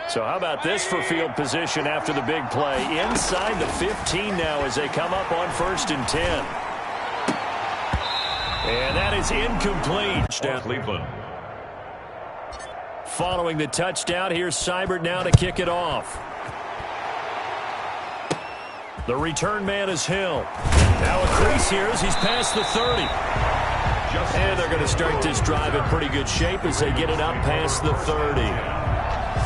So how about this for field position after the big play? Inside the 15 now as they come up on 1st and 10. And that is incomplete. Cleveland. Following the touchdown, here's Seibert now to kick it off. The return man is Hill. Now a crease here as he's past the 30. And they're going to start this drive in pretty good shape as they get it up past the 30.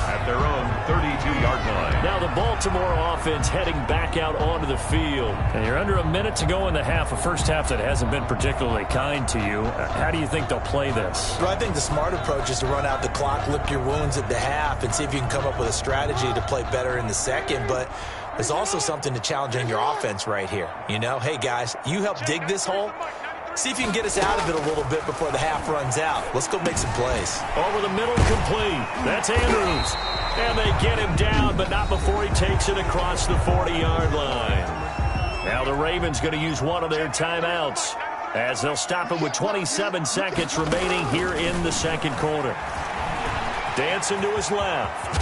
At their own 32-yard line. Now the Baltimore offense heading back out onto the field. And you're under a minute to go in the half, a first half that hasn't been particularly kind to you. How do you think they'll play this? Well, I think the smart approach is to run out the clock, lick your wounds at the half, and see if you can come up with a strategy to play better in the second. But there's also something to challenging your offense right here. You know, hey, guys, you help dig this hole. See if you can get us out of it a little bit before the half runs out. Let's go make some plays. Over the middle, complete. That's Andrews. And they get him down, but not before he takes it across the 40-yard line. Now the Ravens going to use one of their timeouts as they'll stop it with 27 seconds remaining here in the second quarter. Dancing to his left.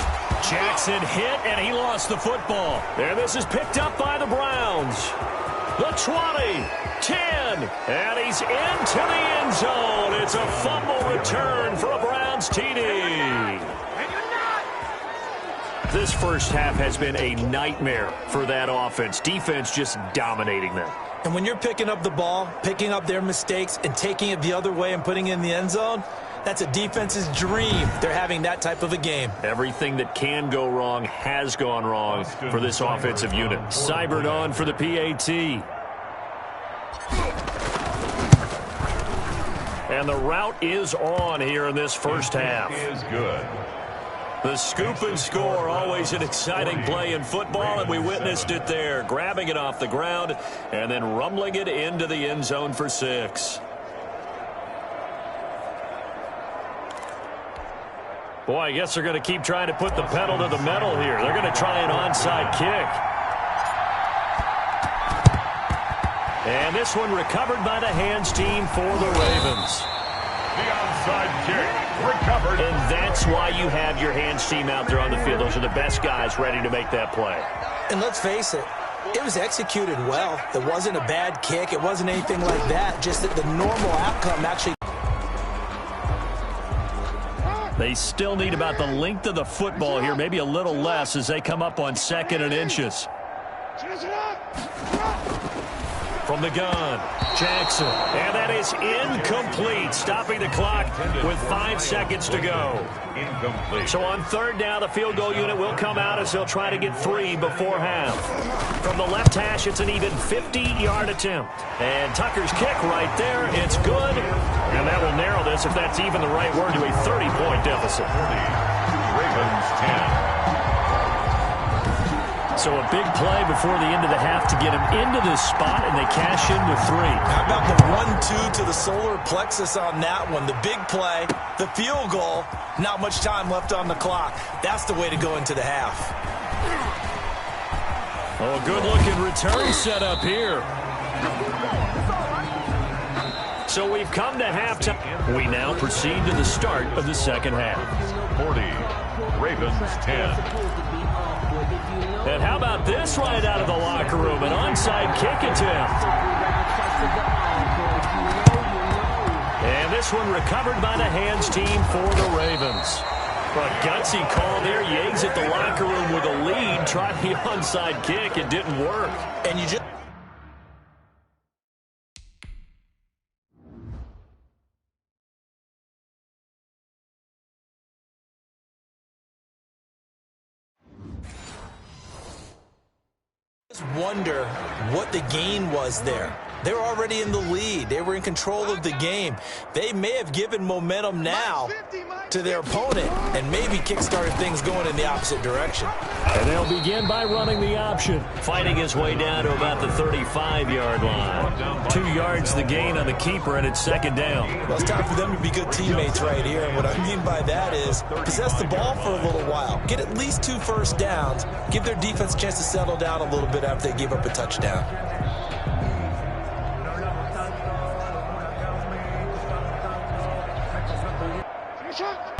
Jackson hit, and he lost the football. And this is picked up by the Browns. The 20, 10, and he's into the end zone. It's a fumble return for a Browns TD. This first half has been a nightmare for that offense. Defense just dominating them. And when you're picking up the ball, picking up their mistakes, and taking it the other way and putting it in the end zone, that's a defense's dream. They're having that type of a game. Everything that can go wrong has gone wrong for this offensive unit. Seibert on for the PAT. And the route is on here in this first half. Is good. The scoop and score, always an exciting play in football, and we witnessed it there. Grabbing it off the ground and then rumbling it into the end zone for 6. Boy, I guess they're going to keep trying to put the pedal to the metal here. They're going to try an onside kick. And this one recovered by the hands team for the Ravens. The onside kick recovered. And that's why you have your hands team out there on the field. Those are the best guys ready to make that play. And let's face it, it was executed well. It wasn't a bad kick. It wasn't anything like that. Just that the normal outcome actually... They still need about the length of the football here, maybe a little less as they come up on 2nd and inches. From the gun, Jackson. And that is incomplete, stopping the clock with 5 seconds to go. Incomplete. So on 3rd down, the field goal unit will come out as they'll try to get 3 before half. From the left hash, it's an even 50-yard attempt. And Tucker's kick right there, it's good. And that will narrow this, if that's even the right word, to a 30-point deficit. Ravens 10. So a big play before the end of the half to get him into this spot, and they cash in with 3. How about the 1-2 to the solar plexus on that one? The big play, the field goal, not much time left on the clock. That's the way to go into the half. Oh, good-looking return set up here. So we've come to halftime. We now proceed to the start of the second half. 40, Ravens 10. And how about this right out of the locker room? An onside kick attempt. And this one recovered by the hands team for the Ravens. A gutsy call there. He exits the locker room with a lead. Tried the onside kick. It didn't work. And you just... wonder what the gain was there. They were already in the lead. They were in control of the game. They may have given momentum now to their opponent and maybe kickstarted things going in the opposite direction. And they'll begin by running the option. Fighting his way down to about the 35-yard line. 2 yards the gain on the keeper, and it's 2nd down. Well, it's time for them to be good teammates right here. And what I mean by that is possess the ball for a little while. Get at least 2 first downs. Give their defense a chance to settle down a little bit after they give up a touchdown.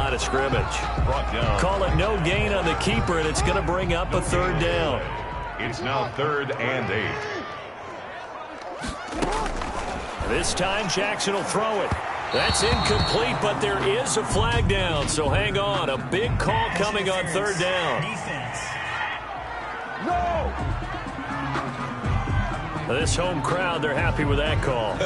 line of scrimmage. Call it no gain on the keeper, and it's going to bring up a third down. It's now 3rd and 8. This time, Jackson will throw it. That's incomplete, but there is a flag down, so hang on. A big call coming on third down. No! This home crowd, they're happy with that call.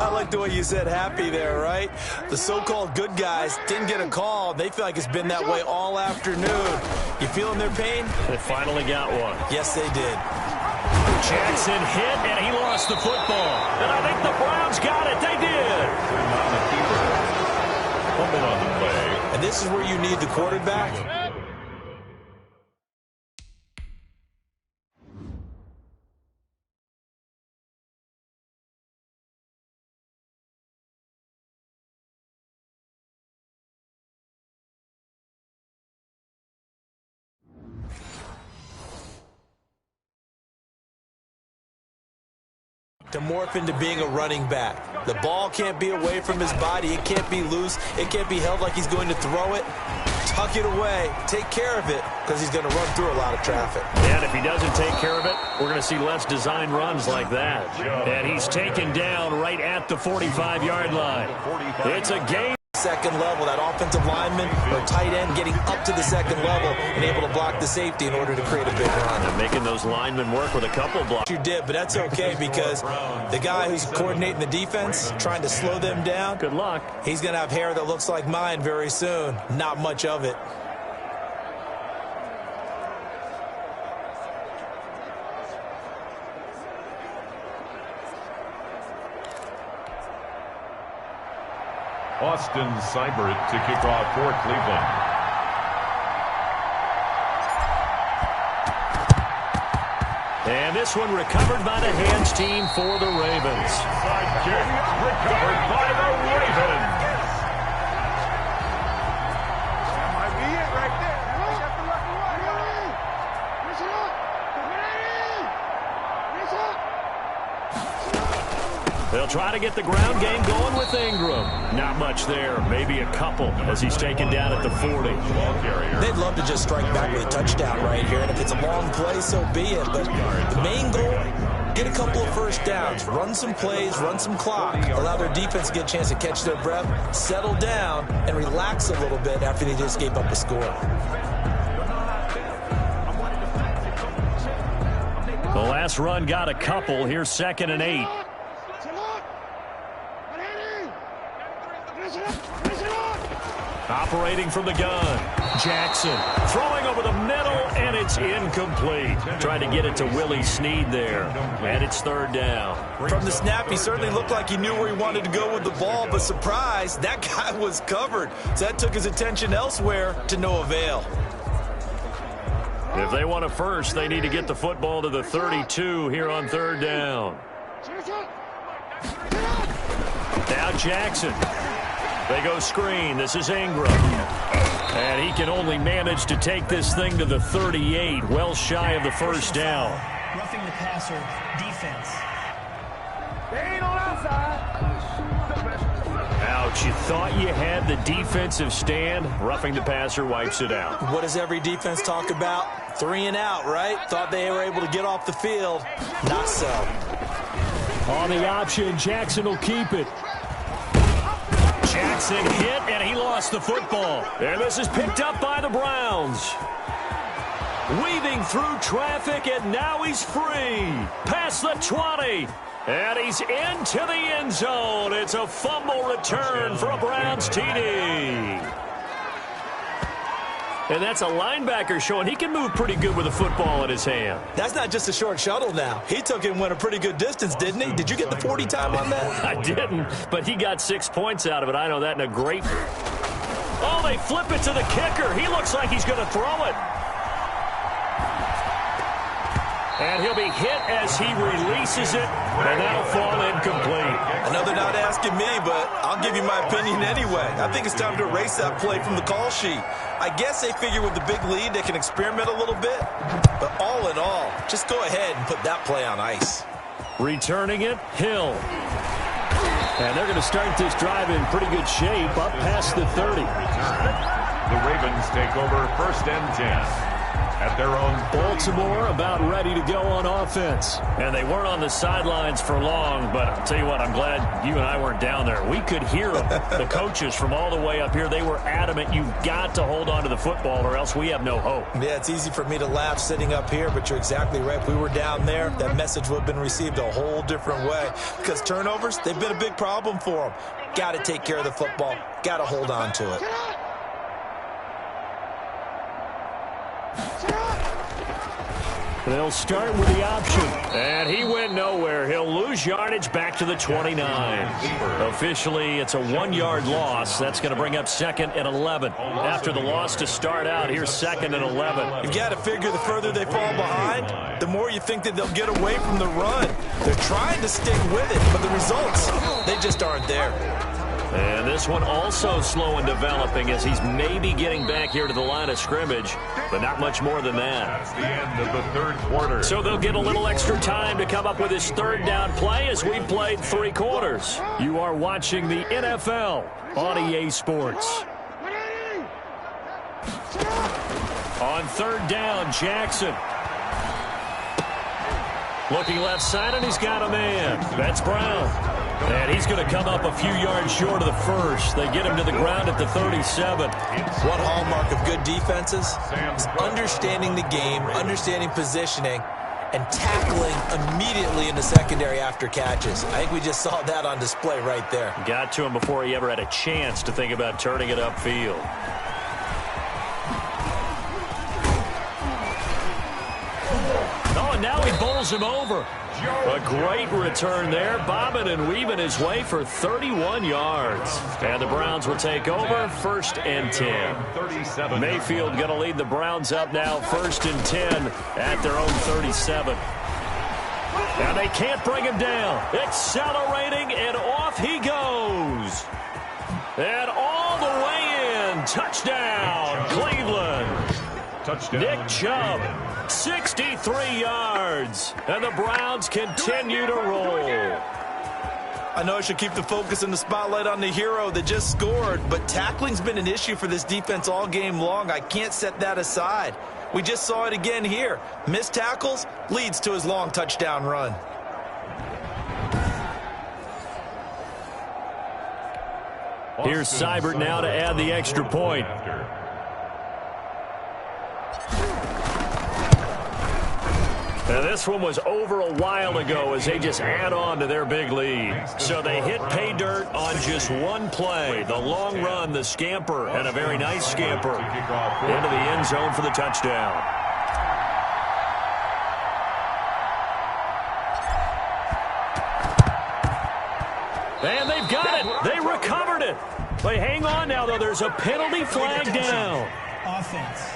I like the way you said happy there, right? The so-called good guys didn't get a call. They feel like it's been that way all afternoon. You feeling their pain? They finally got one. Yes, they did. Jackson hit, and he lost the football. And I think the Browns got it. They did. Fumble on the play. And this is where you need the quarterback. To morph into being a running back. The ball can't be away from his body. It can't be loose. It can't be held like he's going to throw it. Tuck it away. Take care of it because he's going to run through a lot of traffic. And if he doesn't take care of it, we're going to see less design runs like that. And he's taken down right at the 45-yard line. It's a game. Second level, that offensive lineman or tight end getting up to the second level and able to block the safety in order to create a big run. And making those linemen work with a couple blocks. You did, but that's okay because the guy who's coordinating the defense, trying to slow them down, Good luck. he's going to have hair that looks like mine very soon. Not much of it. Austin Seibert to kick off for Cleveland. And this one recovered by the hands team for the Ravens. Side kick recovered by the Ravens. That might be it right there. They'll try to get the ground game going with Ingram. Not much there. Maybe a couple as he's taken down at the 40. They'd love to just strike back with a touchdown right here, and if it's a long play, so be it. But the main goal, get a couple of first downs, run some plays, run some clock, allow their defense to get a chance to catch their breath, settle down, and relax a little bit after they just gave up a score. The last run got a couple. Here's 2nd and 8. Operating from the gun. Jackson throwing over the middle, and it's incomplete. Trying to get it to Willie Snead there. And it's 3rd down. From the snap, he certainly looked like he knew where he wanted to go with the ball, but surprise, that guy was covered. So that took his attention elsewhere to no avail. If they want a first, they need to get the football to the 32 here on 3rd down. Now Jackson. They go screen. This is Ingram. And he can only manage to take this thing to the 38, well shy of the first down. Roughing the passer, defense. They ain't on outside. Ouch, you thought you had the defensive stand. Roughing the passer wipes it out. What does every defense talk about? 3 and out, right? Thought they were able to get off the field. Not so. On the option, Jackson will keep it. Jackson hit, and he lost the football. And this is picked up by the Browns. Weaving through traffic, and now he's free. Past the 20. And he's into the end zone. It's a fumble return for a Browns TD. And that's a linebacker showing he can move pretty good with a football in his hand. That's not just a short shuttle now. He took it and went a pretty good distance, didn't he? Did you get the 40 time on that? I didn't, but he got 6 points out of it. I know that in a great... Oh, they flip it to the kicker. He looks like he's going to throw it. And he'll be hit as he releases it, and that'll fall incomplete. Another not asking me, but I'll give you my opinion anyway. I think it's time to erase that play from the call sheet. I guess they figure with the big lead they can experiment a little bit. But all in all, just go ahead and put that play on ice. Returning it, Hill. And they're going to start this drive in pretty good shape, up past the 30. The Ravens take over 1st and 10. At their own Baltimore about ready to go on offense. And they weren't on the sidelines for long, but I'll tell you what, I'm glad you and I weren't down there. We could hear them. The coaches from all the way up here, they were adamant, you've got to hold on to the football or else we have no hope. Yeah, it's easy for me to laugh sitting up here, but you're exactly right. If we were down there, that message would have been received a whole different way. Because turnovers, they've been a big problem for them. Got to take care of the football. Got to hold on to it. They'll start with the option. And he went nowhere. He'll lose yardage back to the 29. Officially, it's a 1-yard loss. That's going to bring up 2nd and 11. After the loss to start out, here's 2nd and 11. You've got to figure the further they fall behind, the more you think that they'll get away from the run. They're trying to stick with it, but the results, they just aren't there. And this one also slow in developing as he's maybe getting back here to the line of scrimmage, but not much more than that. That's the end of the 3rd quarter. So they'll get a little extra time to come up with his 3rd down play as we've played 3 quarters. You are watching the NFL on EA Sports. On 3rd down, Jackson. Looking left side, and he's got a man. That's Brown. And he's going to come up a few yards short of the first. They get him to the ground at the 37. One hallmark of good defenses is understanding the game, understanding positioning, and tackling immediately in the secondary after catches. I think we just saw that on display right there. Got to him before he ever had a chance to think about turning it upfield. Oh, and now he bowls him over. A great return there, bobbing and weaving his way for 31 yards. And the Browns will take over 1st and 10. Mayfield going to lead the Browns up now 1st and 10 at their own 37. And they can't bring him down. Accelerating, and off he goes. And all the way in. Touchdown, Cleveland. Touchdown. Nick Chubb. 63 yards, and the Browns continue to roll. I know I should keep the focus and the spotlight on the hero that just scored, but tackling's been an issue for this defense all game long. I can't set that aside. We just saw it again here. Missed tackles leads to his long touchdown run. Here's Seibert now to add the extra point. Now, this one was over a while ago as they just add on to their big lead. So they hit pay dirt on just one play. The long run, the scamper, and a very nice scamper into the end zone for the touchdown. And they've got it. They recovered it. They hang on now, though. There's a penalty flag down. Offense.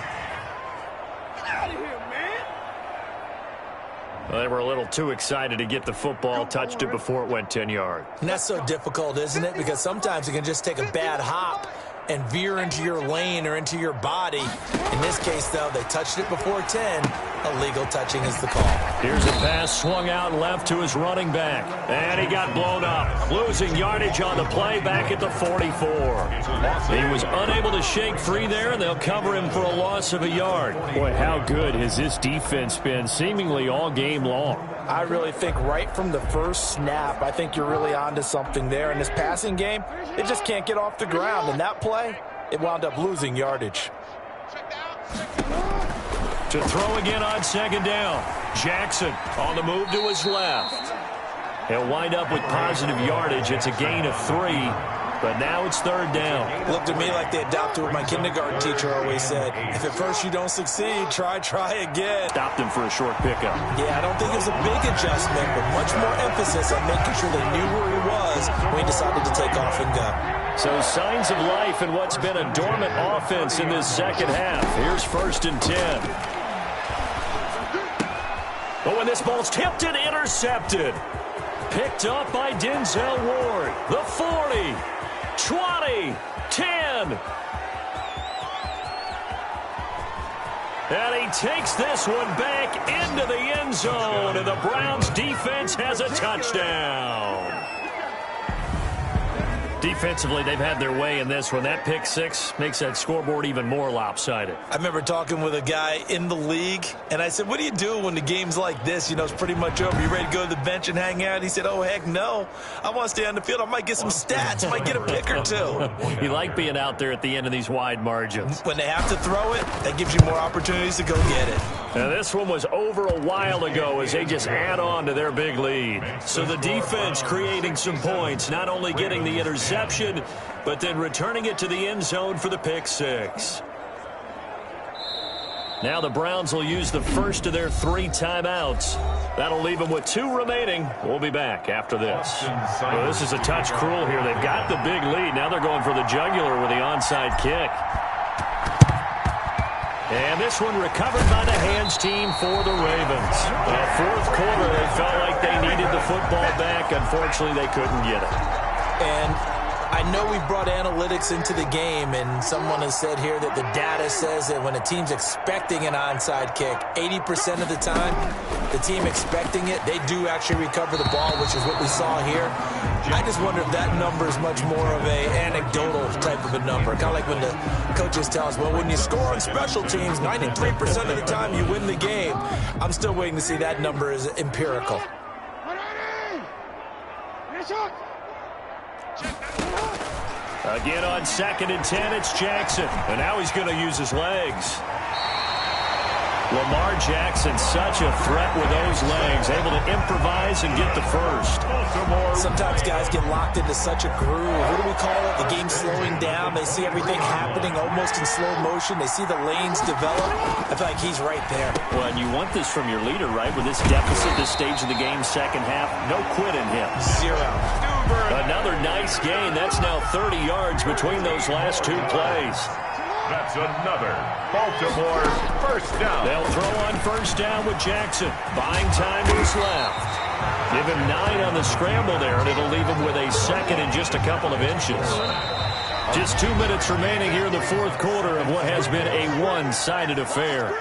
Well, they were a little too excited to get the football, touched it before it went 10 yards. And that's so difficult, isn't it? Because sometimes it can just take a bad hop and veer into your lane or into your body. In this case, though, they touched it before 10. Illegal touching is the call. Here's a pass swung out left to his running back. And he got blown up. Losing yardage on the play back at the 44. He was unable to shake free there, and they'll cover him for a loss of a yard. Boy, how good has this defense been seemingly all game long? I really think right from the first snap, I think you're really onto something there. In this passing game, it just can't get off the ground. And that play, it wound up losing yardage. To throw again on second down. Jackson on the move to his left. He'll wind up with positive yardage. It's a gain of 3, but now it's third down. Looked to me like they adopted what my kindergarten teacher always said. If at first you don't succeed, try again. Stopped him for a short pickup. Yeah, I don't think it was a big adjustment, but much more emphasis on making sure they knew where he was when he decided to take off and go. So signs of life in what's been a dormant offense in this second half. Here's 1st and 10. But when this ball's tipped and intercepted. Picked up by Denzel Ward. The 40, 20, 10. And he takes this one back into the end zone, and the Browns defense has a touchdown. Defensively, they've had their way in this one. That pick six makes that scoreboard even more lopsided. I remember talking with a guy in the league, and I said, what do you do when the game's like this? You know, it's pretty much over. You ready to go to the bench and hang out? He said, oh, heck no. I want to stay on the field. I might get some stats. I might get a pick or two. You like being out there at the end of these wide margins. When they have to throw it, that gives you more opportunities to go get it. Now, this one was over a while ago as they just add on to their big lead. So the defense creating some points, not only getting the interception, but then returning it to the end zone for the pick six. Now the Browns will use the first of their 3 timeouts. That'll leave them with 2 remaining. We'll be back after this. Well, this is a touch cruel here. They've got the big lead. Now they're going for the jugular with the onside kick. And this one recovered by the hands team for the Ravens. Fourth quarter, they felt like they needed the football back. Unfortunately, they couldn't get it. And I know we brought analytics into the game, and someone has said here that the data says that when a team's expecting an onside kick, 80% of the time, the team expecting it, they do actually recover the ball, which is what we saw here. I just wonder if that number is much more of a anecdotal type of a number. Kind of like when the coaches tell us, well, when you score on special teams, 93% of the time you win the game. I'm still waiting to see that number is empirical. Again on 2nd and 10, it's Jackson. And now he's going to use his legs. Lamar Jackson, such a threat with those legs, able to improvise and get the first. Sometimes guys get locked into such a groove. What do we call it? The game's slowing down. They see everything happening almost in slow motion. They see the lanes develop. I feel like he's right there. Well, and you want this from your leader, right? With this deficit, this stage of the game, second half, no quit in him. 0. Another nice gain. That's now 30 yards between those last 2 plays. That's another Baltimore first down. They'll throw on first down with Jackson. Buying time to his left. Give him 9 on the scramble there, and it'll leave him with a second and just a couple of inches. Just 2 minutes remaining here in the fourth quarter of what has been a one-sided affair.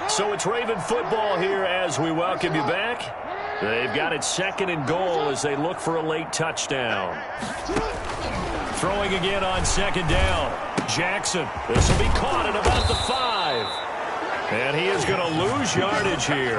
So it's Raven football here as we welcome you back. They've got it 2nd and goal as they look for a late touchdown. Throwing again on 2nd down. Jackson. This will be caught at about the 5. And he is going to lose yardage here.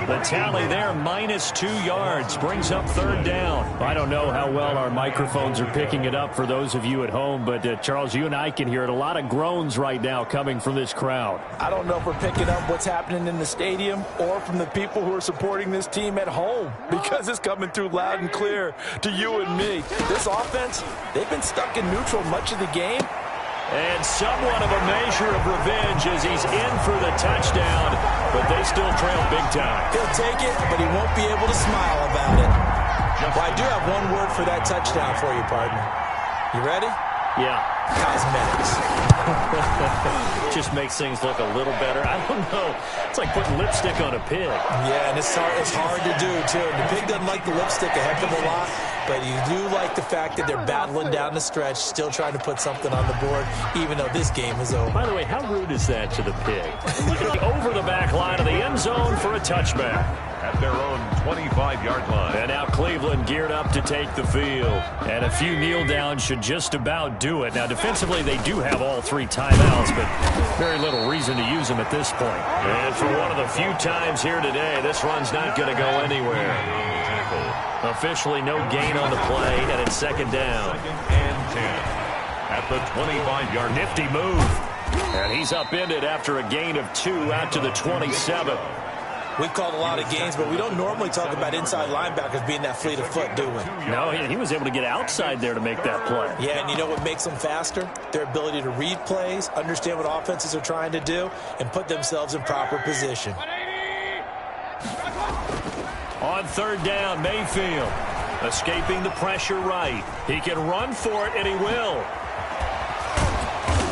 The tally there, -2 yards. Brings up 3rd down. I don't know how well our microphones are picking it up for those of you at home, but Charles, you and I can hear it. A lot of groans right now coming from this crowd. I don't know if we're picking up what's happening in the stadium or from the people who are supporting this team at home, because it's coming through loud and clear to you and me. This offense, they've been stuck in neutral much of the game. And somewhat of a measure of revenge as he's in for the touchdown, but they still trail big time. He'll take it, but he won't be able to smile about it. Well, I do have one word for that touchdown for you, partner. You ready? Yeah. Cosmetics. Just makes things look a little better. I don't know. It's like putting lipstick on a pig. Yeah, and it's hard to do, too. The pig doesn't like the lipstick a heck of a lot, but you do like the fact that they're battling down the stretch, still trying to put something on the board, even though this game is over. By the way, how rude is that to the pig? Over the back line of the end zone for a touchback. At their own 25-yard line. And now Cleveland geared up to take the field. And a few kneel downs should just about do it. Now, defensively, they do have all 3 timeouts, but very little reason to use them at this point. And for one of the few times here today, this run's not going to go anywhere. Officially no gain on the play, and it's 2nd down. 2nd and 10. At the 25-yard. Nifty move. And he's upended after a gain of 2 out to the 27. We've called a lot of games, but we don't normally talk about inside linebackers being that fleet of foot, do we? No, he was able to get outside there to make that play. Yeah, and you know what makes them faster? Their ability to read plays, understand what offenses are trying to do, and put themselves in proper position. On 3rd down, Mayfield escaping the pressure right. He can run for it, and he will.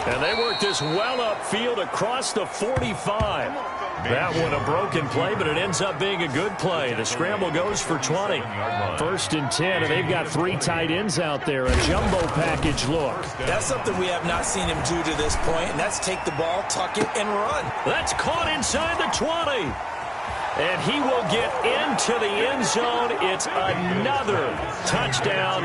And they work this well upfield across the 45. That one a broken play, but it ends up being a good play. The scramble goes for 20. 1st and 10, and they've got 3 tight ends out there. A jumbo package look. That's something we have not seen him do to this point, and that's take the ball, tuck it, and run. That's caught inside the 20. And he will get into the end zone. It's another touchdown.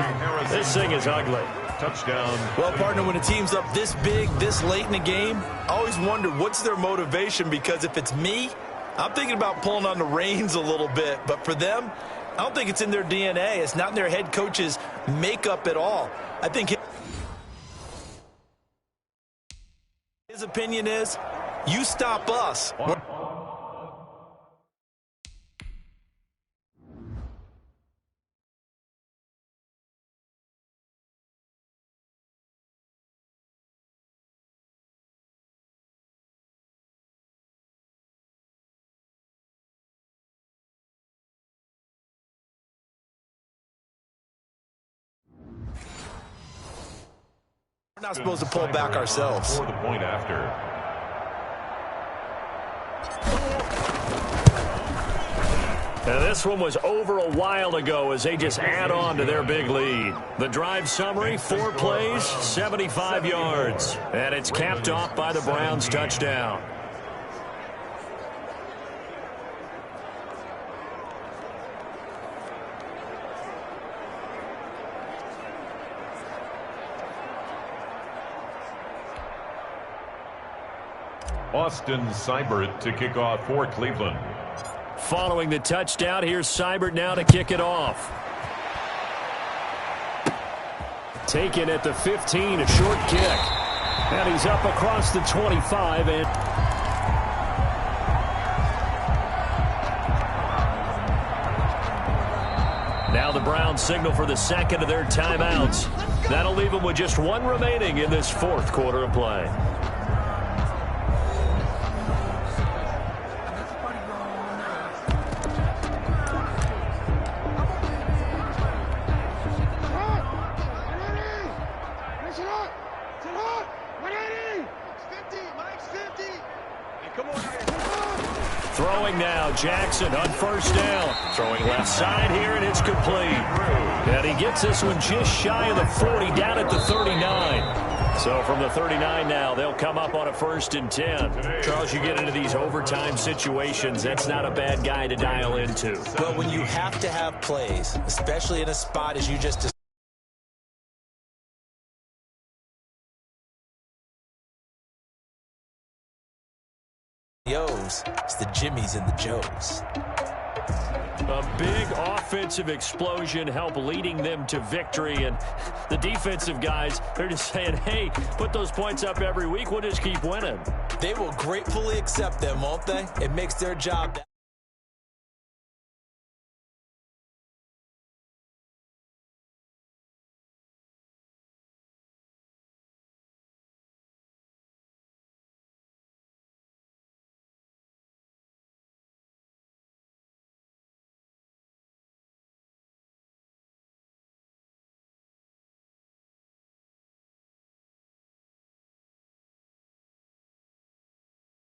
This thing is ugly. Touchdown. Well, partner, when a team's up this big, this late in the game, I always wonder what's their motivation, because if it's me, I'm thinking about pulling on the reins a little bit. But for them, I don't think it's in their DNA. It's not in their head coach's makeup at all. I think his opinion is, you stop us. We're not supposed to pull back ourselves. For the point after. Now this one was over a while ago as they just add on to their big lead. The drive summary, 4 plays, 75 yards. And it's capped off by the Browns' touchdown. Austin Seibert to kick off for Cleveland. Following the touchdown, here's Seibert now to kick it off. Taken at the 15, a short kick. And he's up across the 25. And now the Browns signal for the second of their timeouts. That'll leave them with just 1 remaining in this 4th quarter of play. Throwing now, Jackson on first down. Throwing left side here, and it's complete. And he gets this one just shy of the 40, down at the 39. So from the 39 now, they'll come up on a 1st and 10. Charles, you get into these overtime situations, that's not a bad guy to dial into. Well, when you have to have plays, especially in a spot as you just described, it's the Jimmies and the Joes. A big offensive explosion helped leading them to victory, and the defensive guys, they're just saying, hey, put those points up every week, we'll just keep winning. They will gratefully accept them, won't they? It makes their job